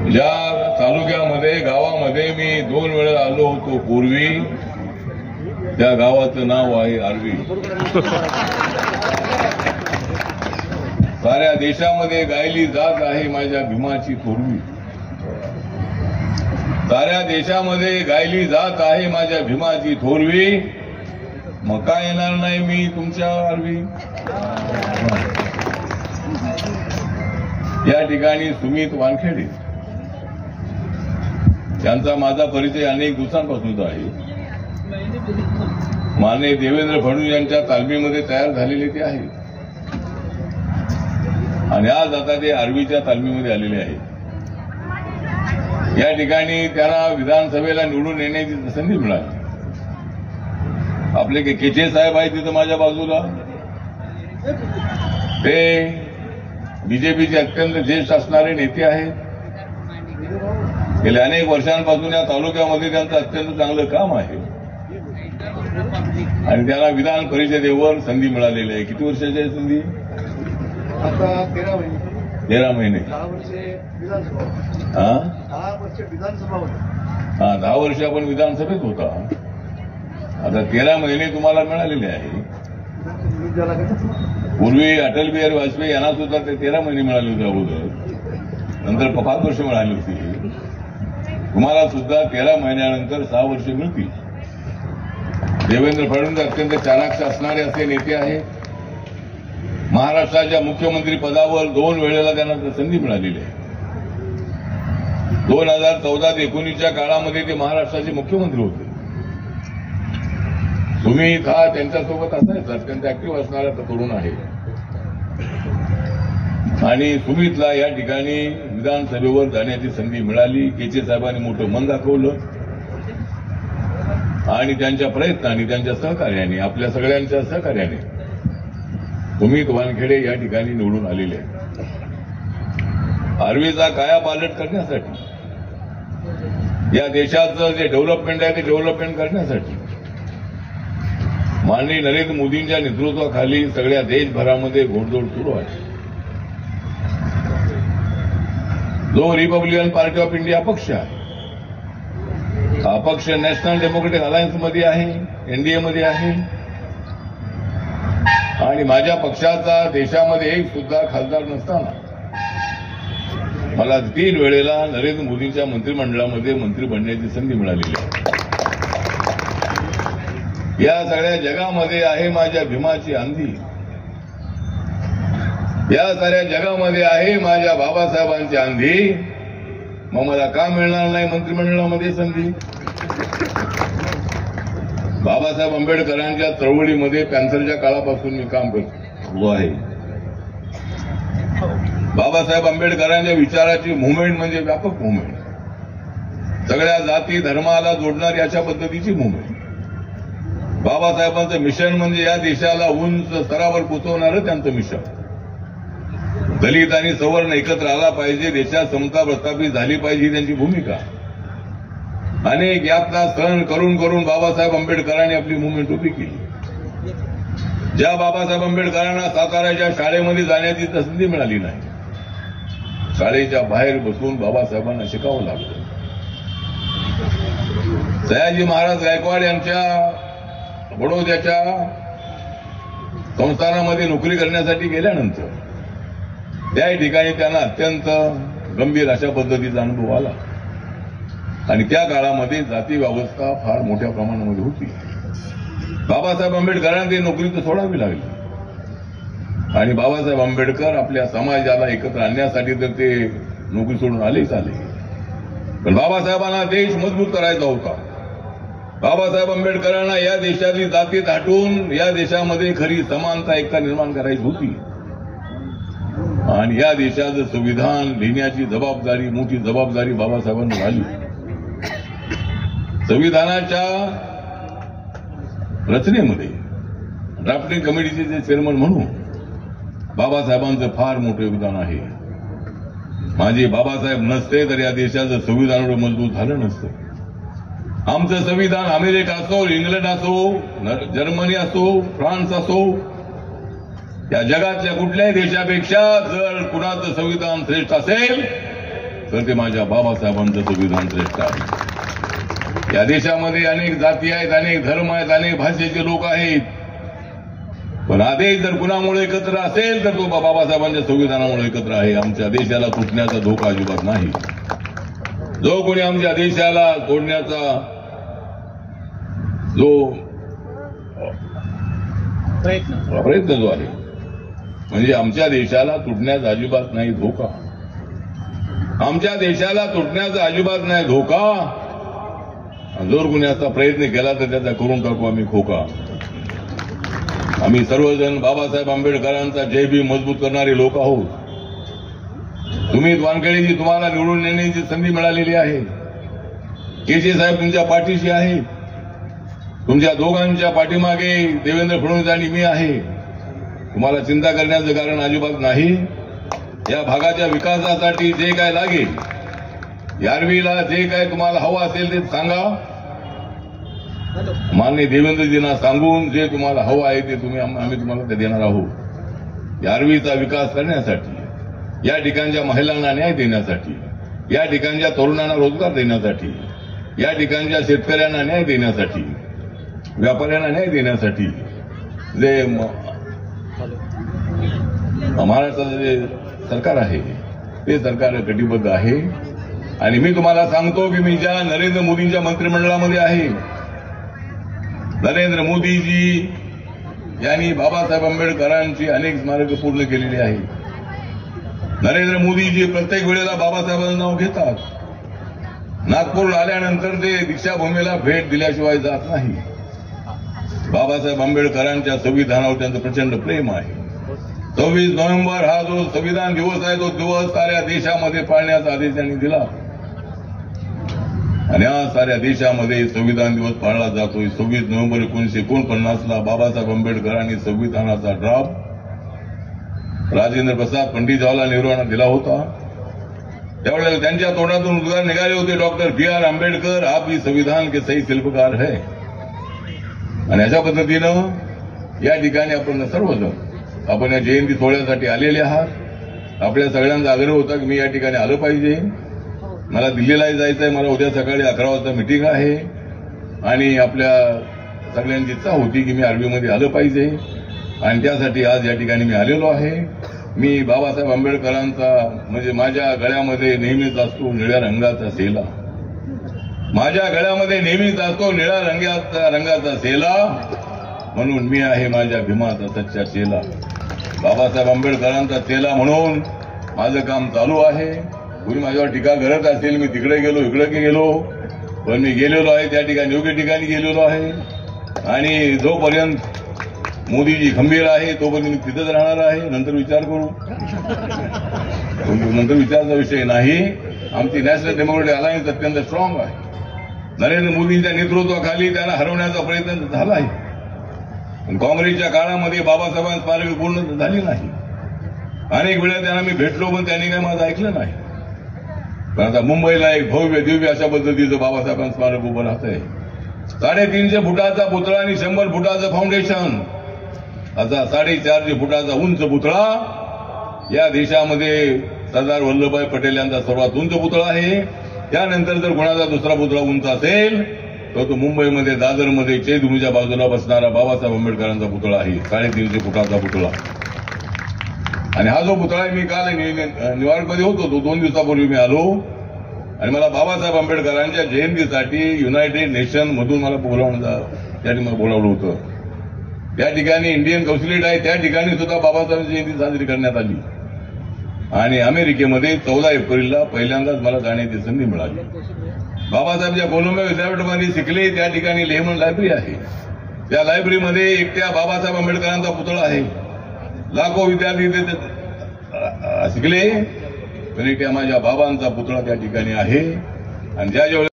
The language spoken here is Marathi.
ज्या तालुक्यामध्ये गावामध्ये मी 2 वेळा आलो होतो पूर्वी, त्या गावाचं नाव आहे आर्वी. साऱ्या देशामध्ये गायली जात आहे माझ्या भीमाची थोरवी. साऱ्या देशामध्ये गायली जात आहे माझ्या भीमाची थोरवी. मग का येणार नाही मी तुमच्या आर्वी? या ठिकाणी सुमित वानखेडे त्यांचा माझा परिचय अनेक दिवसांपासूनचा आहे. माननीय देवेंद्र फडणवीस यांच्या तालमीमध्ये तयार झालेले ते आहे आणि आज आता ते आर्वीच्या तालमीमध्ये आलेले आहे. या ठिकाणी त्यांना विधानसभेला निवडून येण्याची संधी मिळाली. आपले केचे साहेब आहेत तिथं माझ्या बाजूला, ते बीजेपीचे अत्यंत ज्येष्ठ असणारे नेते आहेत. गेल्या अनेक वर्षांपासून या तालुक्यामध्ये त्यांचं अत्यंत चांगलं काम आहे आणि त्यांना विधान परिषदेवर संधी मिळालेली आहे. किती वर्षाची आहे संधी? आता 13 महिने. 13 महिने. 10 वर्षे विधानसभा. 10 वर्षे विधानसभा होती. 10 वर्ष आपण विधानसभेत होता. आता 13 महिने तुम्हाला मिळालेले आहे. पूर्वी अटल बिहारी वाजपेयी यांना सुद्धा ते 13 महिने मिळाले होते अगोदर, नंतर 5 वर्ष मिळाली होती. तुम्हाला सुद्धा 13 महिन्यानंतर 6 वर्ष मिळतील. देवेंद्र फडणवीस अत्यंत चाणाक्ष असणारे असे नेते आहेत. महाराष्ट्राच्या मुख्यमंत्री पदावर 2 वेळेला त्यांना संधी मिळालेली आहे. 2014 ते 19च्या काळामध्ये ते महाराष्ट्राचे मुख्यमंत्री होते. सुमित हा त्यांच्यासोबत असायचा, अत्यंत ऍक्टिव्ह असणारा तरुण आहे आणि सुमितला या ठिकाणी विधानसभेवर जाण्याची संधी मिळाली. केचे साहेबांनी मोठं मन दाखवलं आणि त्यांच्या प्रयत्नांनी, त्यांच्या सहकार्याने, आपल्या सगळ्यांच्या सहकार्याने सुमित वानखेडे या ठिकाणी निवडून आलेले आहेत. आर्वीचा कायापालट करण्यासाठी, या देशाचं जे डेव्हलपमेंट आहे ते डेव्हलपमेंट करण्यासाठी माननीय नरेंद्र मोदींच्या नेतृत्वाखाली सगळ्या देशभरामध्ये घोडदौड सुरू आहे. जो रिपब्लिकन पार्टी ऑफ इंडिया पक्ष आहे, हा पक्ष नॅशनल डेमोक्रेटिक अलायन्समध्ये आहे, एनडीएमध्ये आहे आणि माझ्या पक्षाचा देशामध्ये एक सुद्धा खासदार नसताना मला 3 वेळेला नरेंद्र मोदींच्या मंत्रिमंडळामध्ये मंत्री बनण्याची संधी मिळालेली आहे. या सगळ्या जगामध्ये आहे माझ्या भीमाची आंधी. या साऱ्या जगामध्ये आहे माझ्या बाबासाहेबांची आंधी. मग मला का मिळणार नाही मंत्रिमंडळामध्ये संधी? बाबासाहेब आंबेडकरांच्या चळवळीमध्ये पॅन्थरच्या काळापासून मी काम करतो आहे. बाबासाहेब आंबेडकरांच्या विचाराची मुव्हमेंट म्हणजे व्यापक मुव्हमेंट, सगळ्या जाती धर्माला जोडणारी अशा पद्धतीची मुव्हमेंट. बाबासाहेबांचं मिशन म्हणजे या देशाला उंच स्तरावर पोहोचवणारं त्यांचं मिशन. दलित आणि सवर्ण एकत्र आला पाहिजे, देशात समता प्रस्थापित झाली पाहिजे ही त्यांची भूमिका. अनेक यातना सहन करून करून बाबासाहेब आंबेडकरांनी आपली मुव्हमेंट उभी केली. ज्या बाबासाहेब आंबेडकरांना साताऱ्याच्या शाळेमध्ये जाण्याची संधी मिळाली नाही, शाळेच्या बाहेर बसून बाबासाहेबांना शिकावं लागलं. सयाजी महाराज गायकवाड यांच्या बडोद्याच्या संस्थानामध्ये नोकरी करण्यासाठी गेल्यानंतर त्या ठिकाणी त्यांना अत्यंत गंभीर अशा पद्धतीचा अनुभव आला आणि त्या काळामध्ये जाती व्यवस्था फार मोठ्या प्रमाणामध्ये होती. बाबासाहेब आंबेडकरांना ते नोकरी तर सोडावी लागली आणि बाबासाहेब आंबेडकर आपल्या समाजाला एकत्र आणण्यासाठी तर ते नोकरी सोडून आलेच आले. पण बाबासाहेबांना देश मजबूत करायचा होता. बाबासाहेब आंबेडकरांना या देशातली जाती दाटून या देशामध्ये खरी समानता, एकता निर्माण करायची होती आणि या देशाचं संविधान लिहिण्याची जबाबदारी, मोठी जबाबदारी बाबासाहेबांना झाली. संविधानाच्या रचनेमध्ये ड्राफ्टिंग कमिटीचे जे चेअरमन म्हणून बाबासाहेबांचं फार मोठं योगदान आहे. माझे बाबासाहेब नसते तर या देशाचं संविधान एवढं मजबूत झालं नसतं. आमचं संविधान अमेरिका असो, इंग्लंड असो, जर्मनी असो, फ्रान्स असो, या जगातल्या कुठल्याही देशापेक्षा जर कुणाचं संविधान श्रेष्ठ असेल तर ते माझ्या बाबासाहेबांचं संविधान श्रेष्ठ आहे. या देशामध्ये अनेक जाती आहेत, अनेक धर्म आहेत, अनेक भाषेचे लोक आहेत, पण आदेश जर कुणामुळे एकत्र असेल तर तो बाबासाहेबांच्या संविधानामुळे एकत्र आहे. आमच्या देशाला तुटण्याचा धोका अजिबात नाही. जो कोणी आमच्या देशाला तोडण्याचा जो प्रयत्न जो आहे, म्हणजे आमच्या देशाला तुटण्याचा अजिबात नाही धोका. आमच्या देशाला तुटण्याचा अजिबात नाही धोका. जर कोणी असा प्रयत्न केला तर त्याचा करून टाकू आम्ही खोका. आम्ही सर्वजण बाबासाहेब आंबेडकरांचा जय भीम मजबूत करणारे लोक आहोत. तुम्ही वानखेडेजी, तुम्हाला निवडून येण्याची संधी मिळालेली आहे. केशे साहेब तुमच्या पाठीशी आहे. तुमच्या दोघांच्या पाठीमागे देवेंद्र फडणवीस आणि मी आहे. तुम्हाला चिंता करण्याचं कारण अजिबात नाही. या भागाच्या विकासासाठी जे काय लागेल, यारवीला जे काय तुम्हाला हवं असेल ते सांगा. माननीय देवेंद्रजींना सांगून जे तुम्हाला हवं आहे ते आम्ही तुम्हाला ते देणार आहोत. यारवीचा विकास करण्यासाठी, या ठिकाणच्या महिलांना न्याय देण्यासाठी, या ठिकाणच्या तरुणांना रोजगार देण्यासाठी, या ठिकाणच्या शेतकऱ्यांना न्याय देण्यासाठी, व्यापाऱ्यांना न्याय देण्यासाठी जे महाराष्ट्राचं जे सरकार आहे ते सरकार कटिबद्ध आहे. आणि मी तुम्हाला सांगतो की मी ज्या नरेंद्र मोदींच्या मंत्रिमंडळामध्ये आहे, नरेंद्र मोदीजी यांनी बाबासाहेब आंबेडकरांची अनेक स्मारकं पूर्ण केलेली आहे. नरेंद्र मोदीजी प्रत्येक वेळेला बाबासाहेबांचं नाव घेतात. नागपूरला आल्यानंतर ते दीक्षाभूमीला भेट दिल्याशिवाय जात नाही. बाबासाहेब आंबेडकरांच्या संविधानावर त्यांचं प्रचंड प्रेम आहे. 26 नोव्हेंबर हा जो संविधान दिवस आहे तो दिवस साऱ्या देशामध्ये पाळण्याचा आदेश त्यांनी दिला. आणि या साऱ्या देशामध्ये संविधान दिवस पाळला जातोय. 26 नोव्हेंबर 1949ला बाबासाहेब आंबेडकरांनी संविधानाचा ड्राफ्ट राजेंद्र प्रसाद पंडित जवाहरलाल नेहरू यांना दिला होता. त्यावेळेला त्यांच्या तोंडातून उद्गार निघाले होते, डॉक्टर B.R. आंबेडकर आप ही संविधान के सही शिल्पकार है. आणि अशा पद्धतीनं या ठिकाणी आपण सर्वजण आपण या जयंती सोहळ्यासाठी आलेले आहात. आपल्या सगळ्यांचा आग्रह होता की मी या ठिकाणी आलं पाहिजे. मला दिल्लीलाही जायचं आहे. मला उद्या सकाळी 11 वाजता मिटिंग आहे आणि आपल्या सगळ्यांची इच्छा होती की मी आर्मीमध्ये आलं पाहिजे आणि त्यासाठी आज या ठिकाणी मी आलेलो आहे. मी बाबासाहेब आंबेडकरांचा म्हणजे माझ्या गळ्यामध्ये नेहमीच असतो निळ्या रंगाचा सेला. माझ्या गळ्यामध्ये नेहमीच असतो निळ्या रंगाचा सेला. म्हणून मी आहे माझ्या भीमाचा सच्चा चेला. बाबासाहेब आंबेडकरांचा चेला म्हणून माझं काम चालू आहे. कुणी माझ्यावर टीका करत असेल, मी तिकडे गेलो इकडे गेलो, पण मी गेलेलो आहे त्या ठिकाणी योग्य ठिकाणी गेलेलो आहे. आणि जोपर्यंत मोदीजी खंबीर आहे तोपर्यंत मी तिथेच राहणार आहे. नंतर विचार करू. नंतर विचाराचा विषय नाही. आमची नॅशनल डेमोक्रेटिक अलायन्स अत्यंत स्ट्रॉंग आहे. नरेंद्र मोदींच्या नेतृत्वाखाली त्यांना हरवण्याचा प्रयत्न झाला आहे. पण काँग्रेसच्या काळामध्ये बाबासाहेबांची स्मारकं पूर्ण झाली नाही. अनेक वेळा त्यांना मी भेटलो पण त्यांनी काही माझं ऐकलं नाही. पण आता मुंबईला एक भव्य दिव्य अशा पद्धतीचं बाबासाहेबांचं स्मारक उभं राहत आहे. 350 फुटाचा पुतळा आणि 100 फुटाचं फाउंडेशन असा 450 फुटाचा उंच पुतळा या देशामध्ये सरदार वल्लभभाई पटेल यांचा सर्वात उंच पुतळा आहे. त्यानंतर जर कोणाचा दुसरा पुतळा उंच असेल तर तो मुंबईमध्ये दादरमध्ये चैतभूमीच्या बाजूला बसणारा बाबासाहेब आंबेडकरांचा पुतळा आहे. 350 फुटाचा पुतळा. आणि हा जो पुतळा मी काल न्यूयॉर्कमध्ये होतो, तो 2 दिवसापूर्वी मी आलो आणि मला बाबासाहेब आंबेडकरांच्या जयंतीसाठी युनायटेड नेशन मधून मला त्या ठिकाणी बोलावलं होतं. त्या ठिकाणी इंडियन कौन्सिलेट आहे, त्या ठिकाणी सुद्धा बाबासाहेबांची जयंती साजरी करण्यात आली. आणि अमेरिकेमध्ये 14 एप्रिलला पहिल्यांदाच मला जाण्याची संधी मिळाली. बाबासाहेब ज्या कोलंबिया विद्यापीठामध्ये शिकले त्या ठिकाणी लेहमन लायब्ररी आहे. त्या लायब्ररीमध्ये एकट्या बाबासाहेब आंबेडकरांचा पुतळा आहे. लाखो विद्यार्थी शिकले पण एकट्या माझ्या बाबांचा पुतळा त्या ठिकाणी आहे. आणि ज्या